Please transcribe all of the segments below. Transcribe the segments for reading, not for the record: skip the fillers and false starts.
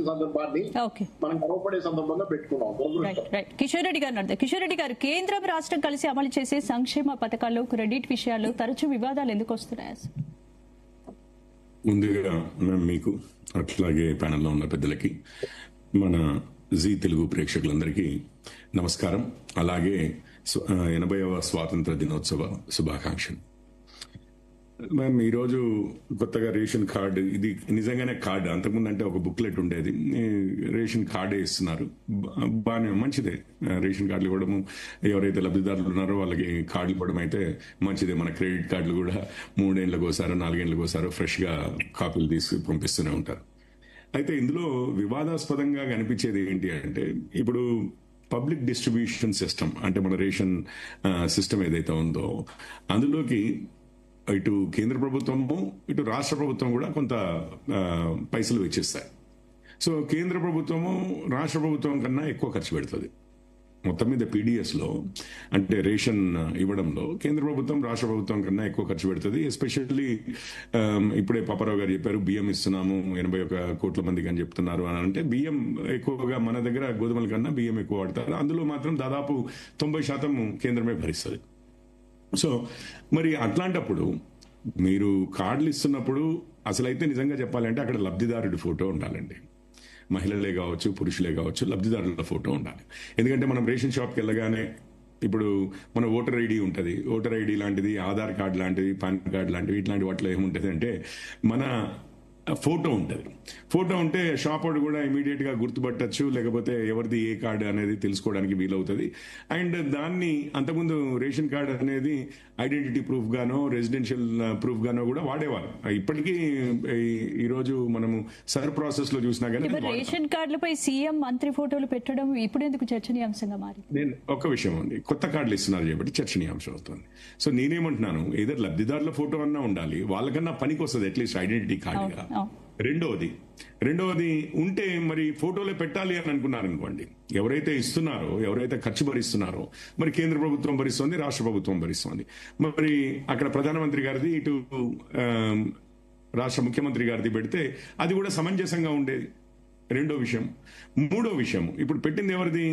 సందర్భాన్ని మనం గర్వపడే సందర్భంగా పెట్టుకున్నాం. కిషోర్ రెడ్డి గారు అర్థం. కిషోర్ రెడ్డి గారు, కేంద్రం రాష్ట్రం కలిసి అమలు చేసే సంక్షేమ పథకాల్లో క్రెడిట్ విషయాల్లో తరచూ వివాదాలు ఎందుకు వస్తున్నాయి? ముందుగా మీకు అట్లాగే ప్యానెల్లో ఉన్న పెద్దలకి, మన జీ తెలుగు ప్రేక్షకులందరికీ నమస్కారం. అలాగే 80వ స్వాతంత్ర దినోత్సవ శుభాకాంక్షలు. మ్యామ్, ఈరోజు కొత్తగా రేషన్ కార్డు, ఇది నిజంగానే కార్డు, అంతకుముందు అంటే ఒక బుక్లెట్ ఉండేది, రేషన్ కార్డే ఇస్తున్నారు. బాగానే మంచిదే, రేషన్ కార్డులు ఇవ్వడము, ఎవరైతే లబ్ధిదారులు ఉన్నారో వాళ్ళకి కార్డులు ఇవ్వడం అయితే మంచిదే. మన క్రెడిట్ కార్డులు కూడా 3 ఏళ్ళకి ఒకసారో 4 ఏళ్ళకి ఒకసారో ఫ్రెష్గా కాపీలు తీసి పంపిస్తూనే ఉంటారు. అయితే ఇందులో వివాదాస్పదంగా కనిపించేది ఏంటి అంటే, ఇప్పుడు పబ్లిక్ డిస్ట్రిబ్యూషన్ సిస్టమ్ అంటే మన రేషన్ సిస్టమ్ ఏదైతే ఉందో అందులోకి ఇటు కేంద్ర ప్రభుత్వము ఇటు రాష్ట్ర ప్రభుత్వం కూడా కొంత పైసలు వెచ్చిస్తాయి. సో కేంద్ర ప్రభుత్వము రాష్ట్ర ప్రభుత్వం కన్నా ఎక్కువ ఖర్చు పెడుతుంది. మొత్తం మీద పీడిఎస్లో అంటే రేషన్ ఇవ్వడంలో కేంద్ర ప్రభుత్వం రాష్ట్ర ప్రభుత్వం కన్నా ఎక్కువ ఖర్చు పెడుతుంది. ఎస్పెషల్లీ ఇప్పుడే పాపారావు గారు చెప్పారు, బియ్యం ఇస్తున్నాము 81 కోట్ల మందికి అని చెప్తున్నారు అని. అంటే బియ్యం ఎక్కువగా మన దగ్గర గోధుమల కన్నా బియ్యం ఎక్కువ వాడతారు. అందులో మాత్రం దాదాపు 90% కేంద్రమే భరిస్తుంది. సో మరి అట్లాంటప్పుడు మీరు కార్డులు ఇస్తున్నప్పుడు అసలైతే నిజంగా చెప్పాలంటే అక్కడ లబ్ధిదారుడి ఫోటో ఉండాలండి. మహిళలే కావచ్చు, పురుషులే కావచ్చు, లబ్ధిదారుల ఫోటో ఉండాలి. ఎందుకంటే మనం రేషన్ షాప్కి వెళ్ళగానే ఇప్పుడు మన ఓటర్ ఐడి ఉంటుంది. ఓటర్ ఐడి లాంటిది, ఆధార్ కార్డు లాంటిది, పాన్ కార్డు లాంటివి, ఇట్లాంటి వాటిలో ఏముంటుంది అంటే మన ఫోటో ఉంటుంది. ఫోటో ఉంటే షాప్ వాడు కూడా ఇమీడియట్ గా గుర్తుపట్టచ్చు, లేకపోతే ఎవరిది ఏ కార్డు అనేది తెలుసుకోవడానికి వీలవుతుంది. అండ్ దాన్ని అంతకుముందు రేషన్ కార్డు అనేది ఐడెంటిటీ ప్రూఫ్ గానో రెసిడెన్షియల్ ప్రూఫ్ గానో కూడా వాడేవారు. ఇప్పటికీ ఈరోజు మనము సర్ ప్రాసెస్ లో చూసినా కానీ రేషన్ కార్డులపై సీఎం మంత్రి ఫోటోలు పెట్టడం ఇప్పుడు ఎందుకు చర్చనీయాంశంగా మారింది? నేను ఒక్క విషయం ఉంది, కొత్త కార్డులు ఇస్తున్నారు కాబట్టి చర్చనీయాంశం అవుతుంది. సో నేనేమంటున్నాను, ఏదో లబ్ధిదారుల ఫోటో అన్నా ఉండాలి, వాళ్ళకన్నా పనికి వస్తుంది అట్లీస్ట్ ఐడెంటిటీ కార్డుగా. రెండవది ఉంటే మరి ఫోటోలే పెట్టాలి అని అనుకున్నారు అనుకోండి, ఎవరైతే ఇస్తున్నారో, ఎవరైతే ఖర్చు భరిస్తున్నారో, మరి కేంద్ర ప్రభుత్వం భరిస్తుంది, రాష్ట్ర ప్రభుత్వం భరిస్తుంది. మరి అక్కడ ప్రధానమంత్రి గారిది, ఇటు రాష్ట్ర ముఖ్యమంత్రి గారిది పెడితే అది కూడా సమంజసంగా ఉండేది. రెండో విషయం. మూడో విషయం, ఇప్పుడు పెట్టింది ఎవరిది?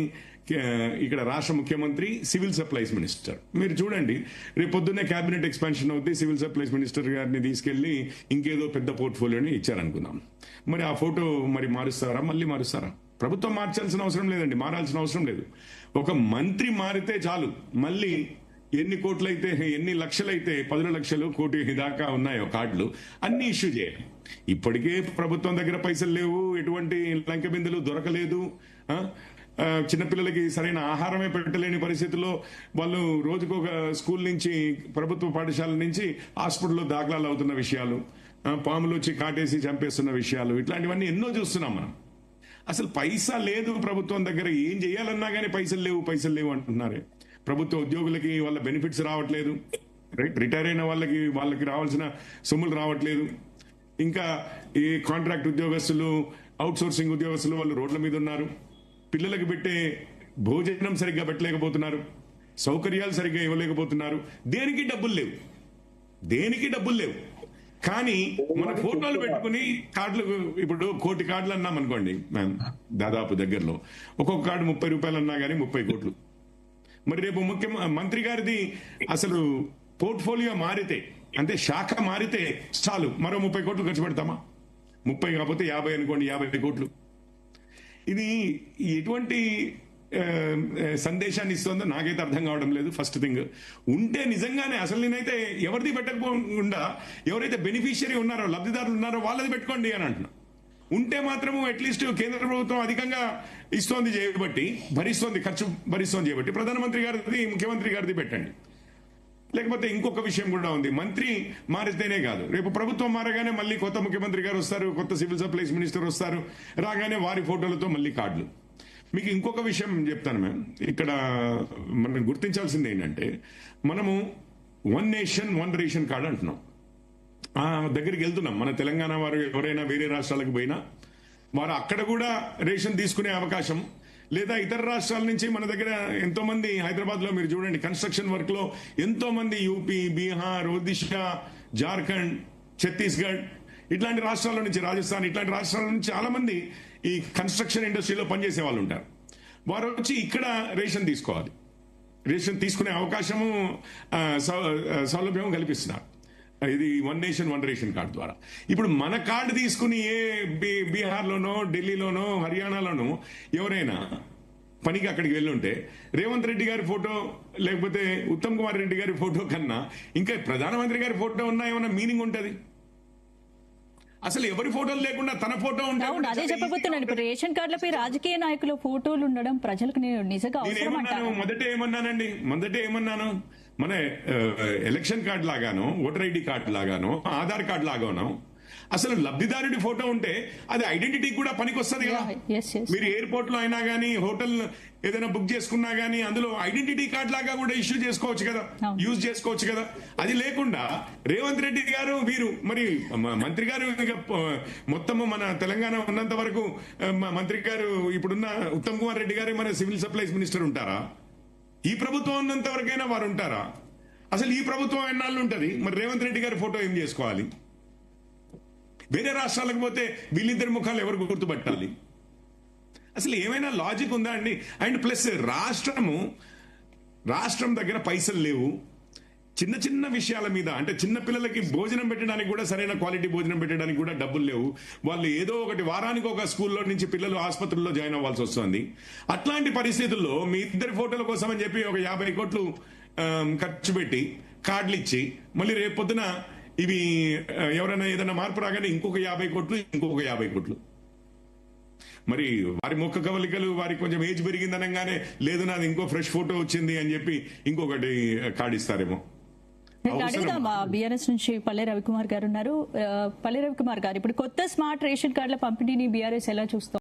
ఇక్కడ రాష్ట్ర ముఖ్యమంత్రి, సివిల్ సప్లైస్ మినిస్టర్. మీరు చూడండి, రేపు పొద్దున్నే క్యాబినెట్ ఎక్స్పాన్షన్ అవుతుంది, సివిల్ సప్లైస్ మినిస్టర్ గారిని తీసుకెళ్లి ఇంకేదో పెద్ద పోర్ట్ఫోలియోని ఇచ్చారనుకుందాం. మరి ఆ ఫోటో మరి మారుస్తారా? మళ్ళీ మారుస్తారా? ప్రభుత్వం మార్చాల్సిన అవసరం లేదండి, మారాల్సిన అవసరం లేదు. ఒక మంత్రి మారితే చాలు, మళ్ళీ ఎన్ని కోట్లయితే, ఎన్ని లక్షలైతే, 10 లక్షలు, కోటి దాకా ఉన్నాయో కార్డులు అన్ని ఇష్యూ చేయాలి. ఇప్పటికే ప్రభుత్వం దగ్గర పైసలు లేవు, ఎటువంటి లంక బిందులు దొరకలేదు, చిన్నపిల్లలకి సరైన ఆహారమే పెట్టలేని పరిస్థితుల్లో వాళ్ళు రోజుకొక స్కూల్ నుంచి, ప్రభుత్వ పాఠశాల నుంచి హాస్పిటల్లో దాఖలాలు అవుతున్న విషయాలు, పాములు వచ్చి కాటేసి చంపేస్తున్న విషయాలు, ఇట్లాంటివన్నీ ఎన్నో చూస్తున్నాం మనం. అసలు పైసా లేదు ప్రభుత్వం దగ్గర, ఏం చేయాలన్నా కానీ పైసలు లేవు అంటున్నారే. ప్రభుత్వ ఉద్యోగులకి వాళ్ళ బెనిఫిట్స్ రావట్లేదు, రిటైర్ అయిన వాళ్ళకి రావాల్సిన సొమ్ములు రావట్లేదు. ఇంకా ఈ కాంట్రాక్ట్ ఉద్యోగస్తులు, అవుట్ సోర్సింగ్ ఉద్యోగస్తులు వాళ్ళు రోడ్ల మీద ఉన్నారు. పిల్లలకు పెట్టే భోజనం సరిగ్గా పెట్టలేకపోతున్నారు, సౌకర్యాలు సరిగ్గా ఇవ్వలేకపోతున్నారు. దేనికి డబ్బులు లేవు. కానీ మన ఫోటోలు పెట్టుకుని కార్డులు, ఇప్పుడు 1 కోటి కార్డులు అన్నాం అనుకోండి మ్యామ్, దాదాపు దగ్గరలో ఒక్కొక్క కార్డు 30 రూపాయలు అన్నా కానీ 30 కోట్లు. మరి రేపు మంత్రి గారిది అసలు పోర్ట్ఫోలియో మారితే, అంటే శాఖ మారితే చాలు, మరో 30 కోట్లు ఖర్చు పెడతామా? 30 కాకపోతే 50 అనుకోండి, 50 కోట్లు. ఇది ఎటువంటి సందేశాన్ని ఇస్తుందో నాకైతే అర్థం కావడం లేదు. ఫస్ట్ థింగ్, ఉంటే నిజంగానే అసలు నేనైతే ఎవరిది పెట్టకపోకుండా ఎవరైతే బెనిఫిషియరీ ఉన్నారో, లబ్ధిదారులు ఉన్నారో వాళ్ళది పెట్టుకోండి అని అంటున్నా. ఉంటే మాత్రము అట్లీస్ట్ కేంద్ర ప్రభుత్వం అధికంగా ఇస్తోంది చేయబట్టి, ఖర్చు భరిస్తోంది చేయబట్టి ప్రధానమంత్రి గారిది, ముఖ్యమంత్రి గారిది పెట్టండి. లేకపోతే ఇంకొక విషయం కూడా ఉంది, మంత్రి మారితేనే కాదు, రేపు ప్రభుత్వం మారగానే మళ్ళీ కొత్త ముఖ్యమంత్రి గారు వస్తారు, కొత్త సివిల్ సప్లైస్ మినిస్టర్ వస్తారు, రాగానే వారి ఫోటోలతో మళ్ళీ కార్డులు. మీకు ఇంకొక విషయం చెప్తాను మ్యామ్, ఇక్కడ మనం గుర్తించాల్సింది ఏంటంటే, మనము 1 నేషన్ 1 రేషన్ కార్డు అంటున్నాం. ఆ దగ్గరికి వెళ్తున్నాం. మన తెలంగాణ వారు ఎవరైనా వేరే రాష్ట్రాలకు పోయినా వారు అక్కడ కూడా రేషన్ తీసుకునే అవకాశం, లేదా ఇతర రాష్ట్రాల నుంచి మన దగ్గర ఎంతో మంది, హైదరాబాద్ లో మీరు చూడండి కన్స్ట్రక్షన్ వర్క్ లో ఎంతో మంది యూపీ, బీహార్, ఒడిశా, జార్ఖండ్, ఛత్తీస్గఢ్ ఇట్లాంటి రాష్ట్రాల నుంచి, రాజస్థాన్ ఇట్లాంటి రాష్ట్రాల నుంచి చాలా మంది ఈ కన్స్ట్రక్షన్ ఇండస్ట్రీలో పనిచేసే వాళ్ళు ఉంటారు. వారు వచ్చి ఇక్కడ రేషన్ తీసుకోవాలి. రేషన్ తీసుకునే అవకాశము సౌలభ్యం కల్పిస్తున్నారు. ఇది one nation one ration card ద్వారా. ఇప్పుడు మన కార్డు తీసుకుని బీహార్లోనో ఢిల్లీలోనో హర్యానాలోనో ఎవరైనా పనికి అక్కడికి వెళ్ళుంటే రేవంత్ రెడ్డి గారి ఫోటో లేకపోతే ఉత్తమ్ కుమార్ రెడ్డి గారి ఫోటో కన్నా ఇంకా ప్రధానమంత్రి గారి ఫోటో ఉన్నా ఏమన్నా మీనింగ్ ఉంటుంది? అసలు ఎవరి ఫోటోలు లేకుండా తన ఫోటో ఉంటే అదే చెప్పబోతున్నాను. ఇప్పుడు రేషన్ కార్డులపై రాజకీయ నాయకుల ఫోటోలు ఉండడం ప్రజలకు నిజంగా అవసరం అంటారు. మొదట ఏమన్నాను, మన ఎలక్షన్ కార్డు లాగానో ఓటర్ ఐడి కార్డు లాగానో ఆధార్ కార్డు లాగానో అసలు లబ్ధిదారుడి ఫోటో ఉంటే అది ఐడెంటిటీ కూడా పనికొస్తుంది కదా. మీరు ఎయిర్పోర్ట్ లో అయినా గానీ హోటల్ ఏదైనా బుక్ చేసుకున్నా గానీ అందులో ఐడెంటిటీ కార్డు లాగా కూడా ఇష్యూ చేసుకోవచ్చు కదా, యూజ్ చేసుకోవచ్చు కదా. అది లేకుండా రేవంత్ రెడ్డి గారు వీరు మరి మంత్రి గారు మొత్తము మన తెలంగాణ ఉన్నంత వరకు మంత్రి గారు ఇప్పుడున్న ఉత్తమ్ కుమార్ రెడ్డి గారు మన సివిల్ సప్లైస్ మినిస్టర్ ఉంటారా? ఈ ప్రభుత్వం ఉన్నంత వరకైనా వారు ఉంటారా? అసలు ఈ ప్రభుత్వం ఎన్నాళ్ళు ఉంటది? మరి రేవంత్ రెడ్డి గారి ఫోటో ఏం చేసుకోవాలి? వేరే రాష్ట్రాలకు పోతే వీళ్ళిద్దరి ముఖాలు ఎవరు గుర్తుపట్టాలి? అసలు ఏమైనా లాజిక్ ఉందా అండి? అండ్ ప్లస్ రాష్ట్రం దగ్గర పైసలు లేవు. చిన్న చిన్న విషయాల మీద అంటే చిన్న పిల్లలకి భోజనం పెట్టడానికి కూడా సరైన క్వాలిటీ భోజనం పెట్టడానికి కూడా డబ్బులు లేవు. వాళ్ళు ఏదో ఒకటి వారానికి ఒక స్కూల్లో నుంచి పిల్లలు ఆసుపత్రుల్లో జాయిన్ అవ్వాల్సి వస్తుంది. అట్లాంటి పరిస్థితుల్లో మీ ఇద్దరి ఫోటోల కోసం అని చెప్పి ఒక 50 కోట్లు ఖర్చు పెట్టి కార్డులు ఇచ్చి మళ్ళీ రేపు పొద్దున ఇవి ఎవరైనా ఏదైనా మార్పు రాగానే ఇంకొక 50 కోట్లు. మరి వారి ముఖ కవలికలు వారికి కొంచెం ఏజ్ పెరిగిందనగానే లేదు నాది ఇంకో ఫ్రెష్ ఫోటో వచ్చింది అని చెప్పి ఇంకొకటి కార్డు ఇస్తారేమో. బీఆర్ఎస్ నుంచి పల్లె రవికుమార్ గారు ఉన్నారు. పల్లె రవికుమార్ గారు, ఇప్పుడు కొత్త స్మార్ట్ రేషన్ కార్డుల పంపిణీని బీఆర్ఎస్ ఎలా చూస్తారు?